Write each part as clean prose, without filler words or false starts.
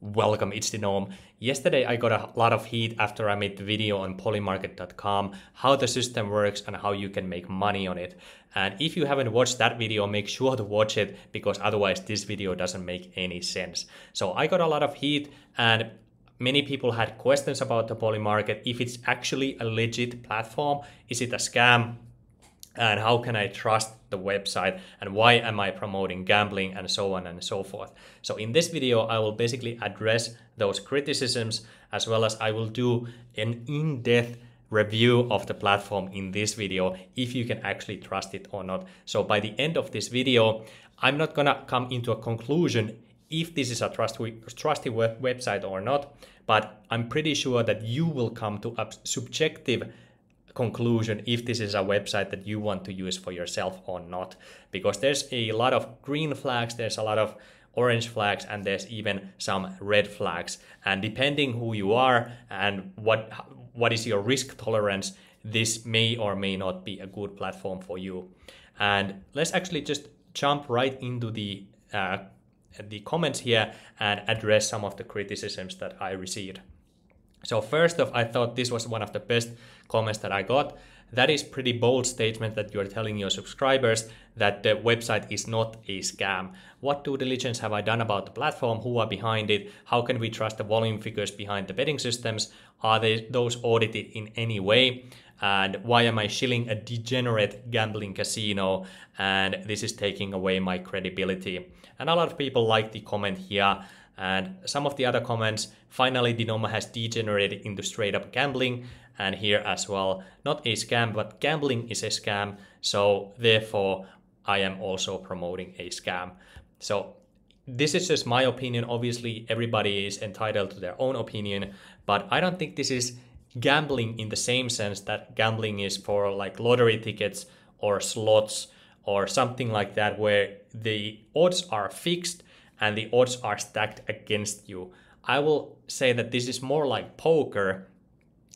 Welcome, it's denome. Yesterday I got a lot of heat after I made the video on polymarket.com, how the system works and how you can make money on it. And if you haven't watched that video, make sure to watch it because otherwise this video doesn't make any sense. So I got a lot of heat and many people had questions about the Polymarket, if it's actually a legit platform, is it a scam? And how can I trust the website, and why am I promoting gambling, and so on and so forth. So in this video, I will basically address those criticisms, as well as I will do an in-depth review of the platform in this video, if you can actually trust it or not. So by the end of this video, I'm not gonna come into a conclusion if this is a trusty website or not, but I'm pretty sure that you will come to a subjective conclusion if this is a website that you want to use for yourself or not, because there's a lot of green flags, there's a lot of orange flags, and there's even some red flags, and depending who you are and what is your risk tolerance, this may or may not be a good platform for you. And let's actually just jump right into the comments here and address some of the criticisms that I received. So first off, I thought this was one of the best comments that I got. That is pretty bold statement that you're telling your subscribers that the website is not a scam. What due diligence have I done about the platform? Who are behind it? How can we trust the volume figures behind the betting systems? Are those audited in any way? And why am I shilling a degenerate gambling casino? And this is taking away my credibility. And a lot of people like the comment here. And some of the other comments, finally denome has degenerated into straight up gambling, and here as well, not a scam, but gambling is a scam, so therefore I am also promoting a scam. So this is just my opinion. Obviously everybody is entitled to their own opinion, but I don't think this is gambling in the same sense that gambling is for like lottery tickets or slots or something like that, where the odds are fixed and the odds are stacked against you. I will say that this is more like poker,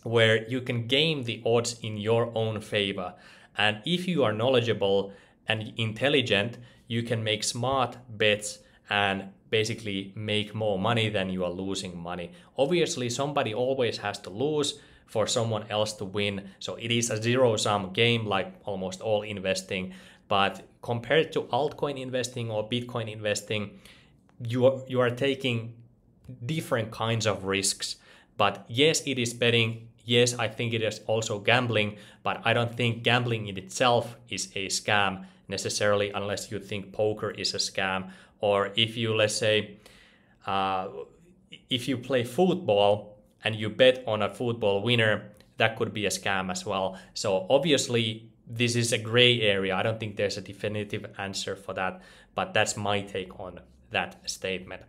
where you can game the odds in your own favor. And if you are knowledgeable and intelligent, you can make smart bets and basically make more money than you are losing money. Obviously, somebody always has to lose for someone else to win. So it is a zero-sum game, like almost all investing. But compared to altcoin investing or Bitcoin investing, you are taking different kinds of risks. But yes, it is betting. Yes, I think it is also gambling, but I don't think gambling in itself is a scam necessarily, unless you think poker is a scam. Or if you, let's say, if you play football and you bet on a football winner, that could be a scam as well. So obviously this is a gray area. I don't think there's a definitive answer for that, but that's my take on that statement.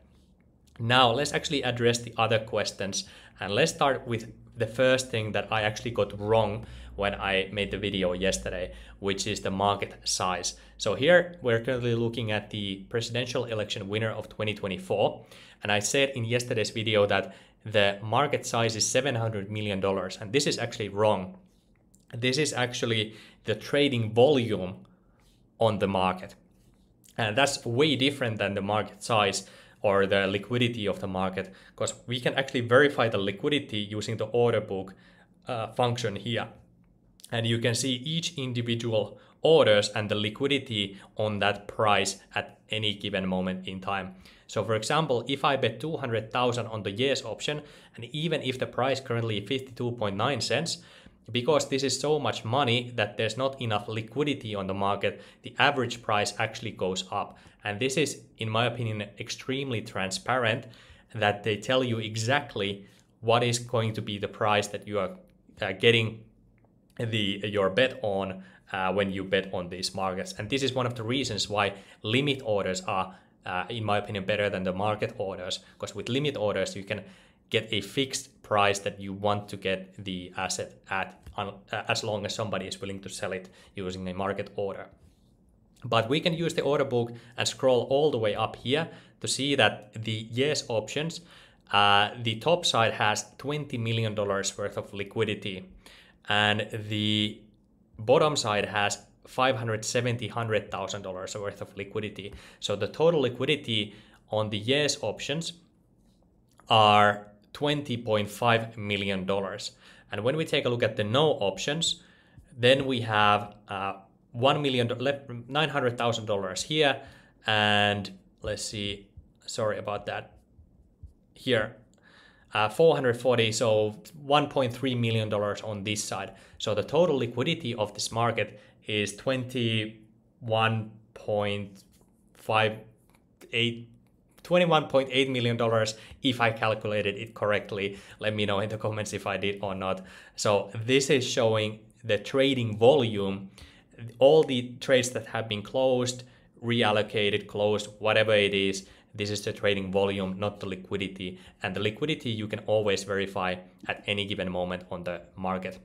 Now let's actually address the other questions, and let's start with the first thing that I actually got wrong when I made the video yesterday, which is the market size. So here we're currently looking at the presidential election winner of 2024, and I said in yesterday's video that the market size is $700 million, and this is actually wrong. This is actually the trading volume on the market. And that's way different than the market size or the liquidity of the market, because we can actually verify the liquidity using the order book function here. And you can see each individual orders and the liquidity on that price at any given moment in time. So for example, if I bet 200,000 on the yes option, and even if the price currently is 52.9 cents, because this is so much money that there's not enough liquidity on the market, the average price actually goes up. And this is, in my opinion, extremely transparent, that they tell you exactly what is going to be the price that you are getting your bet on when you bet on these markets. And this is one of the reasons why limit orders are, in my opinion, better than the market orders, because with limit orders you can get a fixed price that you want to get the asset at, as long as somebody is willing to sell it using a market order. But we can use the order book and scroll all the way up here to see that the yes options, the top side has $20 million worth of liquidity, and the bottom side has $570,000 worth of liquidity. So the total liquidity on the yes options are $20.5 million. And when we take a look at the no options, then we have $900,000 here, and let's see, sorry about that, here 440, so $1.3 million on this side. So the total liquidity of this market is $21.8 million if I calculated it correctly. Let me know in the comments if I did or not. So this is showing the trading volume, all the trades that have been closed, reallocated, closed, whatever it is. This is the trading volume, not the liquidity. And the liquidity you can always verify at any given moment on the market.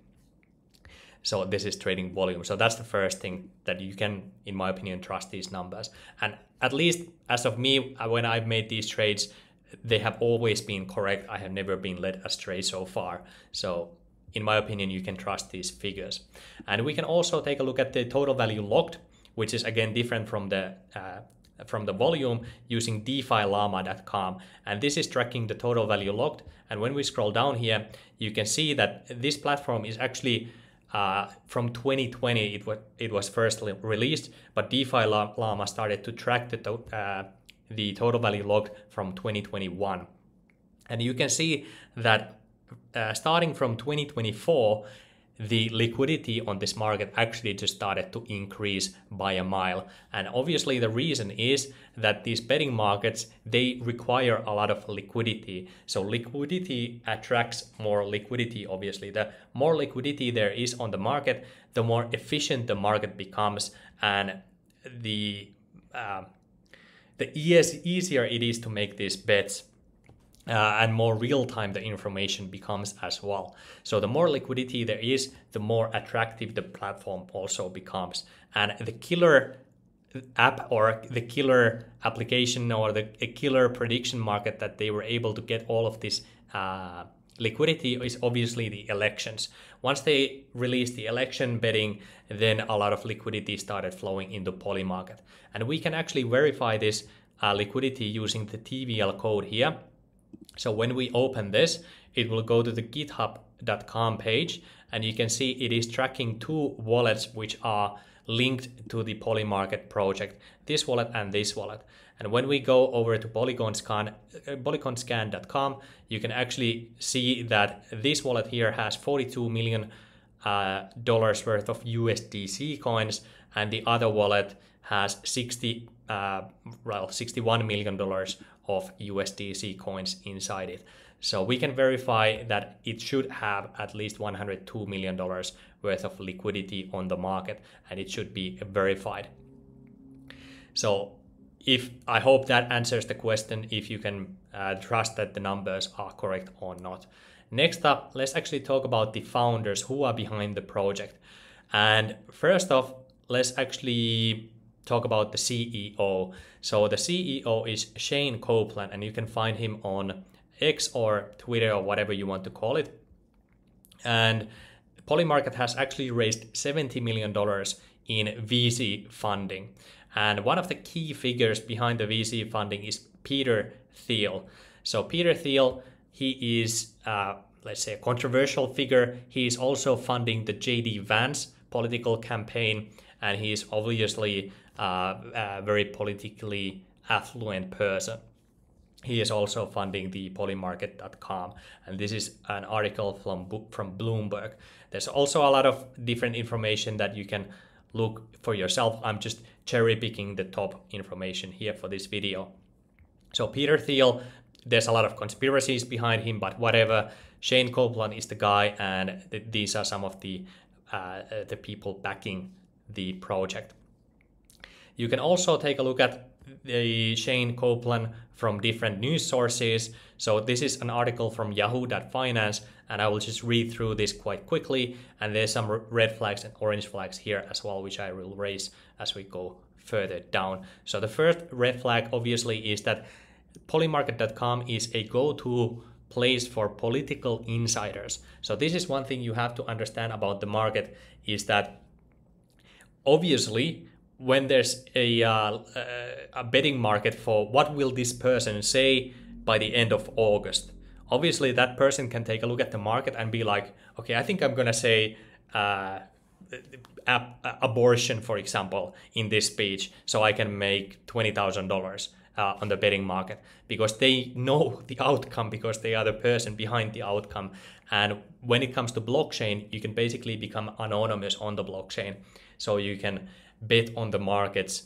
So this is trading volume. So that's the first thing that you can, in my opinion, trust these numbers. And at least as of me, when I've made these trades, they have always been correct. I have never been led astray so far. So in my opinion, you can trust these figures. And we can also take a look at the total value locked, which is again different from the volume, using defilama.com. And this is tracking the total value locked. And when we scroll down here, you can see that this platform is actually from 2020, it was first released, but DefiLlama started to track the total value locked from 2021. And you can see that starting from 2024, the liquidity on this market actually just started to increase by a mile. And obviously the reason is that these betting markets, they require a lot of liquidity. So liquidity attracts more liquidity, obviously. The more liquidity there is on the market, the more efficient the market becomes, and the easier it is to make these bets. And more real-time the information becomes as well. So the more liquidity there is, the more attractive the platform also becomes. And the killer app or the killer application or the killer prediction market that they were able to get all of this liquidity is obviously the elections. Once they released the election betting, then a lot of liquidity started flowing into Polymarket. And we can actually verify this liquidity using the TVL code here. So when we open this, it will go to the github.com page, and you can see it is tracking two wallets which are linked to the Polymarket project, this wallet and this wallet. And when we go over to polygonscan.com, you can actually see that this wallet here has $42 million worth of USDC coins, and the other wallet has $61 million of USDC coins inside it. So we can verify that it should have at least $102 million worth of liquidity on the market, and it should be verified. So I hope that answers the question if you can trust that the numbers are correct or not. Next up, let's actually talk about the founders who are behind the project. And first off, let's actually talk about the CEO. So the CEO is Shane Copeland, and you can find him on X or Twitter or whatever you want to call it. And Polymarket has actually raised $70 million in VC funding. And one of the key figures behind the VC funding is Peter Thiel. So Peter Thiel, he is, let's say, a controversial figure. He is also funding the J.D. Vance political campaign, and he is obviously a very politically affluent person. He is also funding the Polymarket.com, and this is an article from Bloomberg. There's also a lot of different information that you can look for yourself. I'm just cherry picking the top information here for this video. So Peter Thiel, there's a lot of conspiracies behind him, but whatever. Shane Copeland is the guy, and these are some of the people backing the project. You can also take a look at the Shane Copeland from different news sources. So this is an article from yahoo.finance, and I will just read through this quite quickly. And there's some red flags and orange flags here as well, which I will raise as we go further down. So the first red flag obviously is that Polymarket.com is a go-to place for political insiders. So this is one thing you have to understand about the market, is that obviously when there's a betting market for what will this person say, by the end of August. Obviously, that person can take a look at the market and be like, okay, I think I'm going to say abortion, for example, in this speech, so I can make $20,000 on the betting market, because they know the outcome, because they are the person behind the outcome. And when it comes to blockchain, you can basically become anonymous on the blockchain. So you can bet on the markets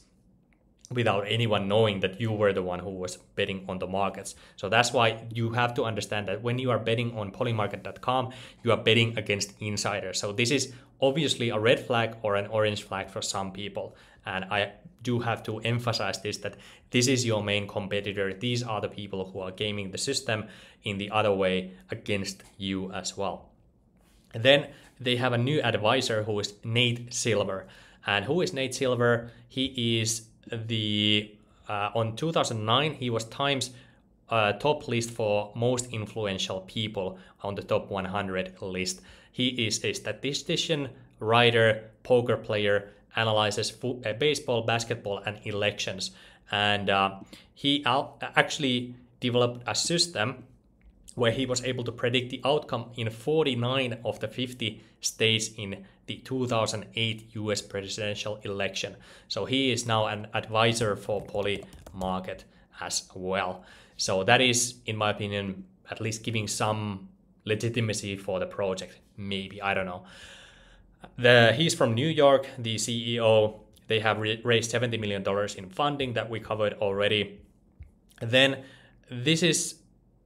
without anyone knowing that you were the one who was betting on the markets. So that's why you have to understand that when you are betting on Polymarket.com, you are betting against insiders. So this is obviously a red flag or an orange flag for some people. And I do have to emphasize this, that this is your main competitor. These are the people who are gaming the system in the other way against you as well. And then they have a new advisor who is Nate Silver. And who is Nate Silver? He is on 2009, he was Time's top list for most influential people on the top 100 list. He is a statistician, writer, poker player, analyzes baseball, basketball, and elections. And he actually developed a system where he was able to predict the outcome in 49 of the 50 states in the 2008 US presidential election. So he is now an advisor for Polymarket as well. So that is, in my opinion, at least giving some legitimacy for the project. Maybe, I don't know. He's from New York, the CEO. They have raised $70 million in funding that we covered already. Then this is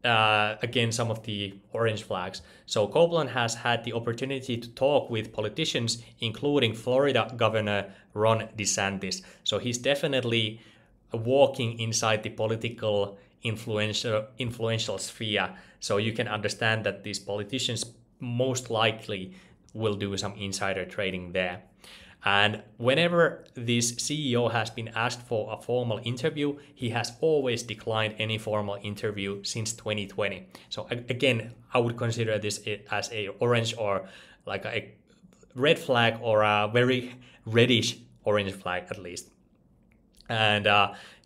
again, some of the orange flags. So Copeland has had the opportunity to talk with politicians, including Florida Governor Ron DeSantis. So he's definitely walking inside the political influential sphere. So you can understand that these politicians most likely will do some insider trading there. And whenever this CEO has been asked for a formal interview, he has always declined any formal interview since 2020. So again, I would consider this as a orange or like a red flag, or a very reddish orange flag at least. And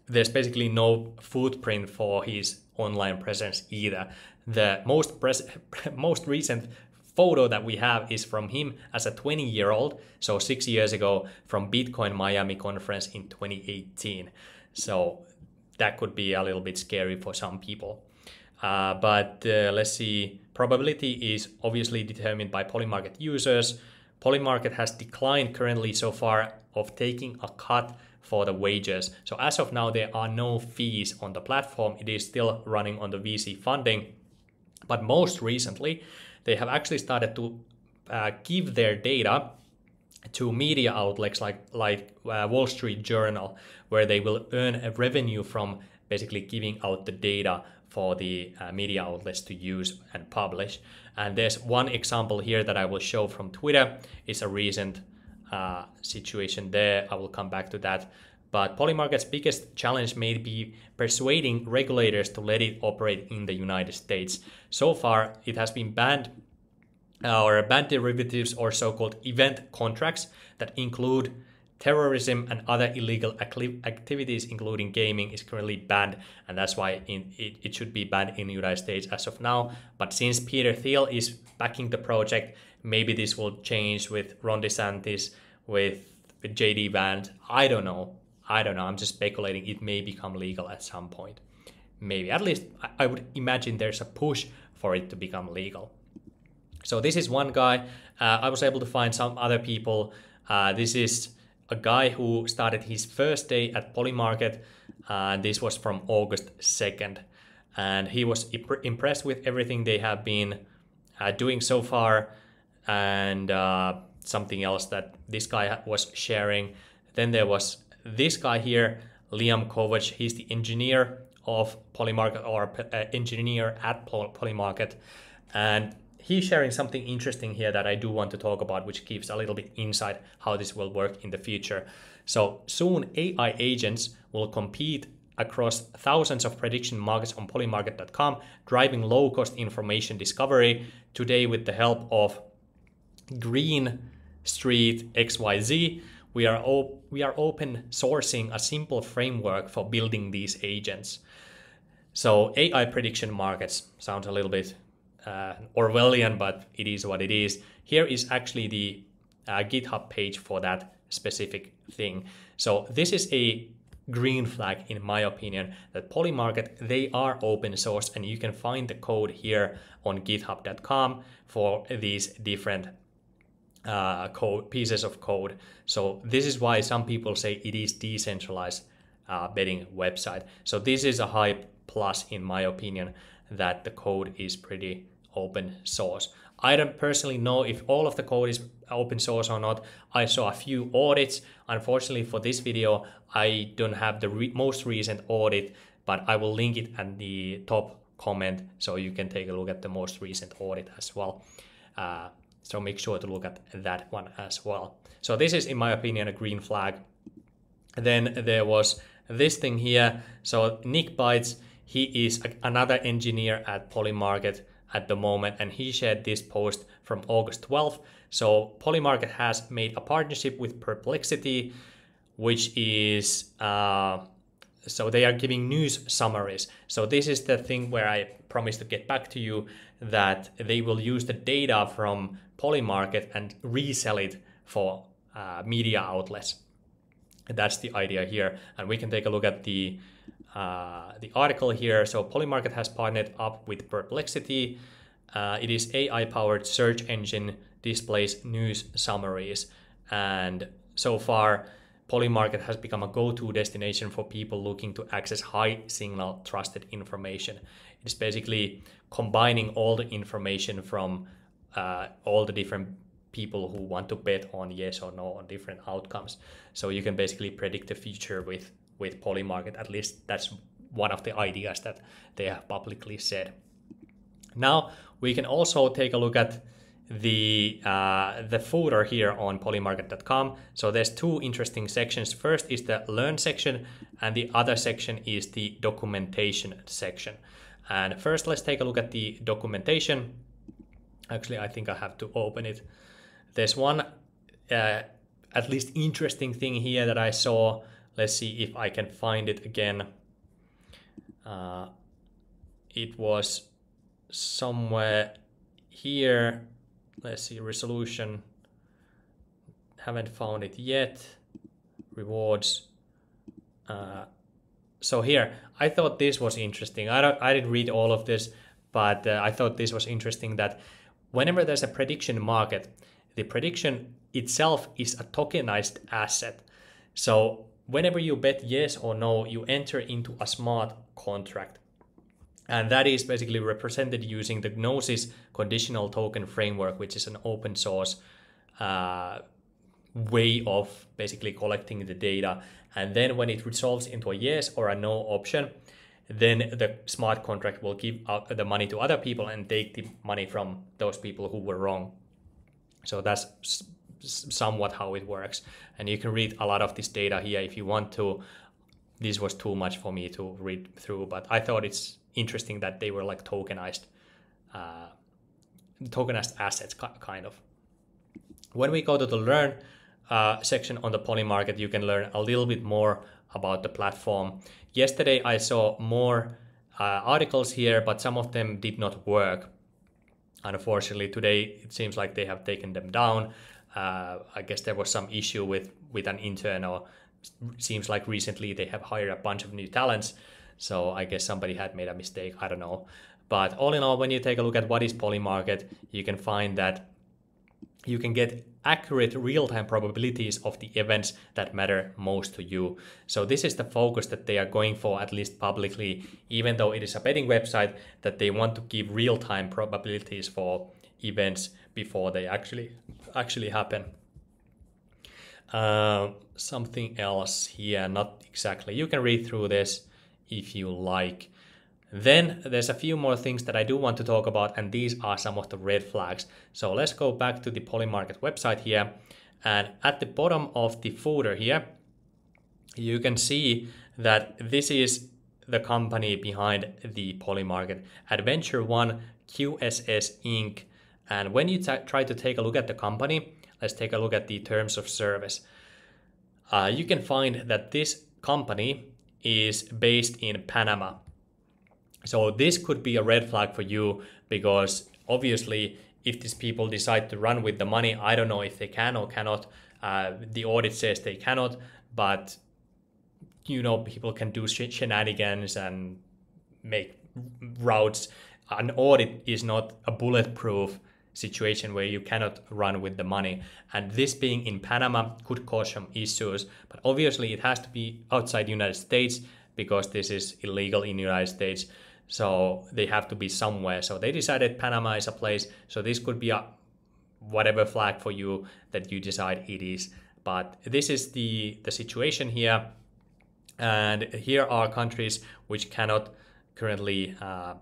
there's basically no footprint for his online presence either. The most recent photo that we have is from him as a 20-year-old, so 6 years ago, from Bitcoin Miami conference in 2018. So that could be a little bit scary for some people. But let's see, probability is obviously determined by Polymarket users. Polymarket has declined currently so far of taking a cut for the wagers. So as of now, there are no fees on the platform. It is still running on the VC funding. But most recently, they have actually started to give their data to media outlets like Wall Street Journal, where they will earn a revenue from basically giving out the data for the media outlets to use and publish. And there's one example here that I will show from Twitter. It's a recent situation there. I will come back to that. But Polymarket's biggest challenge may be persuading regulators to let it operate in the United States. So far, it has been banned derivatives or so-called event contracts that include terrorism and other illegal activities, including gaming, is currently banned, and that's why it should be banned in the United States as of now. But since Peter Thiel is backing the project, maybe this will change with Ron DeSantis, with JD Vance. I don't know. I'm just speculating. It may become legal at some point. Maybe. At least I would imagine there's a push for it to become legal. So this is one guy. I was able to find some other people. This is a guy who started his first day at Polymarket. This was from August 2nd. And he was impressed with everything they have been doing so far. And something else that this guy was sharing. Then there was this guy here, Liam Kovac. He's the engineer of Polymarket, or engineer at Polymarket. And he's sharing something interesting here that I do want to talk about, which gives a little bit insight how this will work in the future. So soon AI agents will compete across thousands of prediction markets on Polymarket.com, driving low-cost information discovery. Today, with the help of Green Street XYZ, we are open sourcing a simple framework for building these agents. So AI prediction markets sounds a little bit Orwellian, but it is what it is. Here is actually the GitHub page for that specific thing. So this is a green flag in my opinion, that Polymarket, they are open source, and you can find the code here on github.com for these different pieces of code. So this is why some people say it is decentralized betting website. So this is a high plus in my opinion, that the code is pretty open source. I don't personally know if all of the code is open source or not. I saw a few audits. Unfortunately for this video, I don't have the most recent audit, but I will link it at the top comment so you can take a look at the most recent audit as well. So make sure to look at that one as well. So this is, in my opinion, a green flag. Then there was this thing here. So Nick Bites, he is another engineer at Polymarket at the moment, and he shared this post from August 12th. So Polymarket has made a partnership with Perplexity, which is so they are giving news summaries. So this is the thing where I promised to get back to you, that they will use the data from Polymarket and resell it for media outlets. That's the idea here, and we can take a look at the article here. So Polymarket has partnered up with Perplexity. It is AI-powered search engine, displays news summaries, and so far Polymarket has become a go-to destination for people looking to access high signal trusted information. It's basically combining all the information from all the different people who want to bet on yes or no on different outcomes. So you can basically predict the future with Polymarket. At least that's one of the ideas that they have publicly said. Now we can also take a look at the footer here on polymarket.com. So there's two interesting sections. First is the learn section, and the other section is the documentation section. And first, let's take a look at the documentation. Actually, I think I have to open it. There's one at least interesting thing here that I saw. Let's see if I can find it again. It was somewhere here. Let's see, resolution. Haven't found it yet. Rewards. So here, I thought this was interesting. I didn't read all of this, but I thought this was interesting, that whenever there's a prediction market, the prediction itself is a tokenized asset. So whenever you bet yes or no, you enter into a smart contract. And that is basically represented using the Gnosis conditional token framework, which is an open source way of basically collecting the data. And then when it resolves into a yes or a no option, then the smart contract will give out the money to other people and take the money from those people who were wrong. So that's somewhat how it works. And you can read a lot of this data here if you want to. This was too much for me to read through, but I thought it's interesting that they were like tokenized assets, kind of. When we go to the learn section on the Polymarket, you can learn a little bit more about the platform. Yesterday I saw more articles here, but some of them did not work. Unfortunately, today it seems like they have taken them down. I guess there was some issue with an internal. Seems like recently they have hired a bunch of new talents. So I guess somebody had made a mistake. I don't know. But all in all, when you take a look at what is Polymarket, you can find that you can get accurate real-time probabilities of the events that matter most to you. So this is the focus that they are going for, at least publicly, even though it is a betting website, that they want to give real-time probabilities for events before they actually happen. Something else here, not exactly. You can read through this if you like. Then there's a few more things that I do want to talk about, and these are some of the red flags. So let's go back to the Polymarket website here, and at the bottom of the footer here, you can see that this is the company behind the Polymarket, One QSS Inc. And when you try to take a look at the company, let's take a look at the terms of service. You can find that this company is based in Panama. So this could be a red flag for you, because obviously if these people decide to run with the money, I don't know if they can or cannot. The audit says they cannot, but people can do shenanigans and make routes. An audit is not a bulletproof situation where you cannot run with the money. And this being in Panama could cause some issues, but obviously it has to be outside the United States, because this is illegal in the United States. So they have to be somewhere. So they decided Panama is a place. So this could be a whatever flag for you that you decide it is. But this is the situation here. And here are countries which cannot currently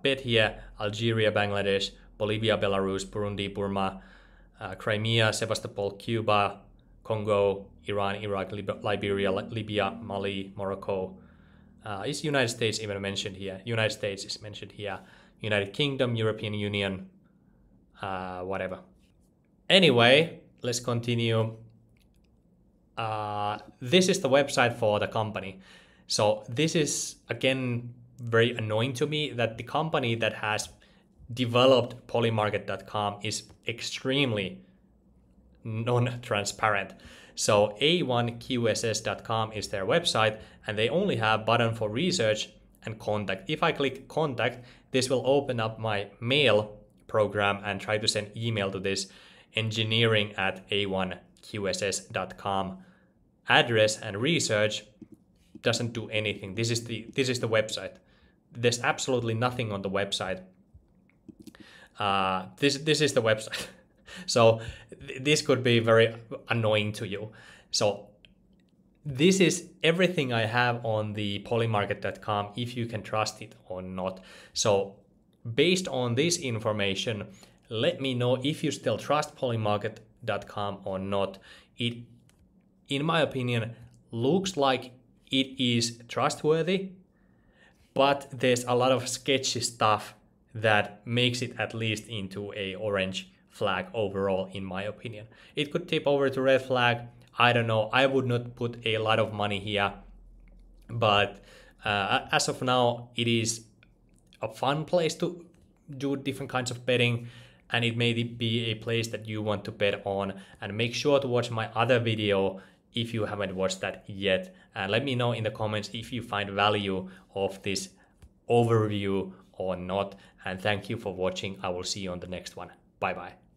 bet here: Algeria, Bangladesh, Bolivia, Belarus, Burundi, Burma, Crimea, Sevastopol, Cuba, Congo, Iran, Iraq, Liberia, Libya, Mali, Morocco. Is United States even mentioned here? United States is mentioned here. United Kingdom, European Union, whatever. Anyway, let's continue. This is the website for the company. So this is, again, very annoying to me, that the company that has developed Polymarket.com is extremely non-transparent. So One QSS.com is their website, and they only have a button for research and contact. If I click contact, this will open up my mail program and try to send email to this engineering@a1qss.com address, and research doesn't do anything. This is the website. There's absolutely nothing on the website. This is the website. So this could be very annoying to you. So this is everything I have on the Polymarket.com, if you can trust it or not. So based on this information, let me know if you still trust Polymarket.com or not. It, in my opinion, looks like it is trustworthy, but there's a lot of sketchy stuff that makes it at least into a orange flag overall, in my opinion. It could tip over to red flag. I don't know. I would not put a lot of money here, but as of now, it is a fun place to do different kinds of betting, and it may be a place that you want to bet on. And make sure to watch my other video if you haven't watched that yet, and let me know in the comments if you find value of this overview or not. And thank you for watching. I will see you on the next one. Bye bye.